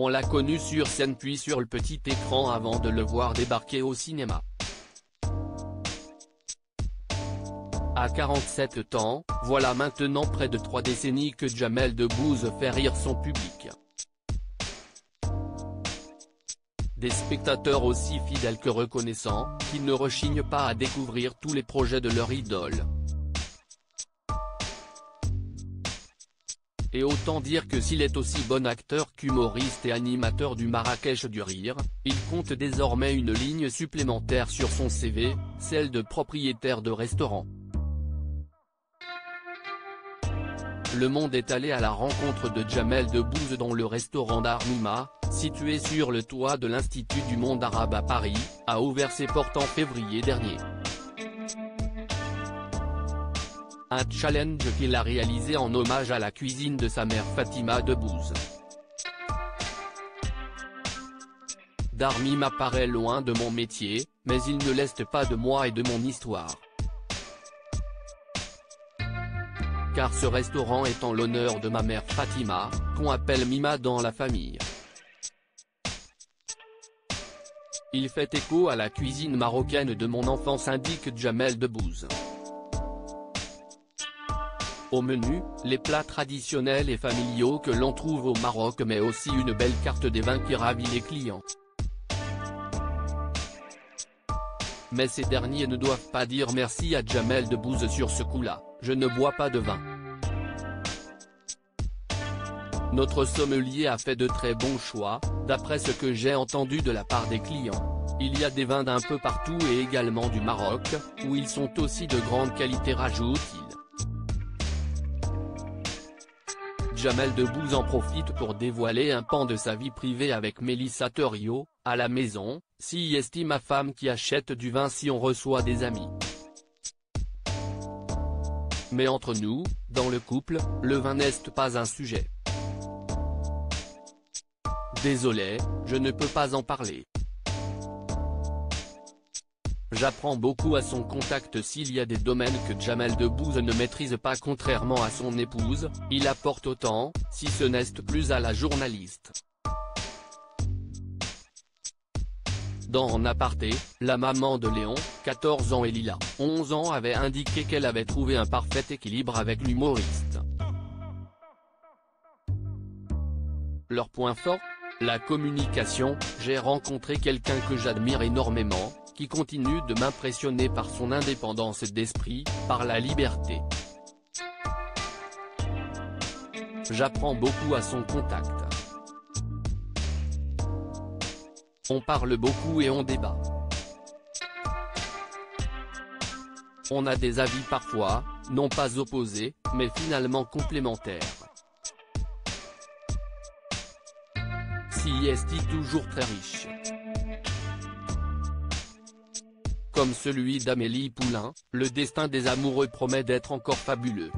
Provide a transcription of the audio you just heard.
On l'a connu sur scène puis sur le petit écran avant de le voir débarquer au cinéma. À 47 ans, voilà maintenant près de 3 décennies que Jamel Debbouze fait rire son public. Des spectateurs aussi fidèles que reconnaissants, qui ne rechignent pas à découvrir tous les projets de leur idole. Et autant dire que s'il est aussi bon acteur qu'humoriste et animateur du Marrakech du Rire, il compte désormais une ligne supplémentaire sur son CV, celle de propriétaire de restaurant. Le Monde est allé à la rencontre de Jamel Debbouze dans le restaurant Darmima, situé sur le toit de l'Institut du Monde Arabe à Paris, a ouvert ses portes en février dernier. Un challenge qu'il a réalisé en hommage à la cuisine de sa mère Fatima Debbouze. Darmima paraît loin de mon métier, mais il ne l'est pas de moi et de mon histoire. Car ce restaurant est en l'honneur de ma mère Fatima, qu'on appelle Mima dans la famille. Il fait écho à la cuisine marocaine de mon enfance, indique Jamel Debbouze. Au menu, les plats traditionnels et familiaux que l'on trouve au Maroc, mais aussi une belle carte des vins qui ravit les clients. Mais ces derniers ne doivent pas dire merci à Jamel Debbouze sur ce coup-là, je ne bois pas de vin. Notre sommelier a fait de très bons choix, d'après ce que j'ai entendu de la part des clients. Il y a des vins d'un peu partout et également du Maroc, où ils sont aussi de grande qualité, rajoute-t-il. Jamel Debbouze en profite pour dévoiler un pan de sa vie privée avec Mélissa Thériault, à la maison, si estime ma femme qui achète du vin si on reçoit des amis. Mais entre nous, dans le couple, le vin n'est pas un sujet. Désolé, je ne peux pas en parler. J'apprends beaucoup à son contact. S'il y a des domaines que Jamel Debbouze ne maîtrise pas, contrairement à son épouse, il apporte autant, si ce n'est plus, à la journaliste. Dans En aparté, la maman de Léon, 14 ans et Lila, 11 ans, avait indiqué qu'elle avait trouvé un parfait équilibre avec l'humoriste. Leur point fort ? La communication. J'ai rencontré quelqu'un que j'admire énormément, qui continue de m'impressionner par son indépendance d'esprit, par la liberté. J'apprends beaucoup à son contact. On parle beaucoup et on débat. On a des avis parfois, non pas opposés, mais finalement complémentaires. Si est toujours très riche. Comme celui d'Amélie Poulain, le destin des amoureux promet d'être encore fabuleux.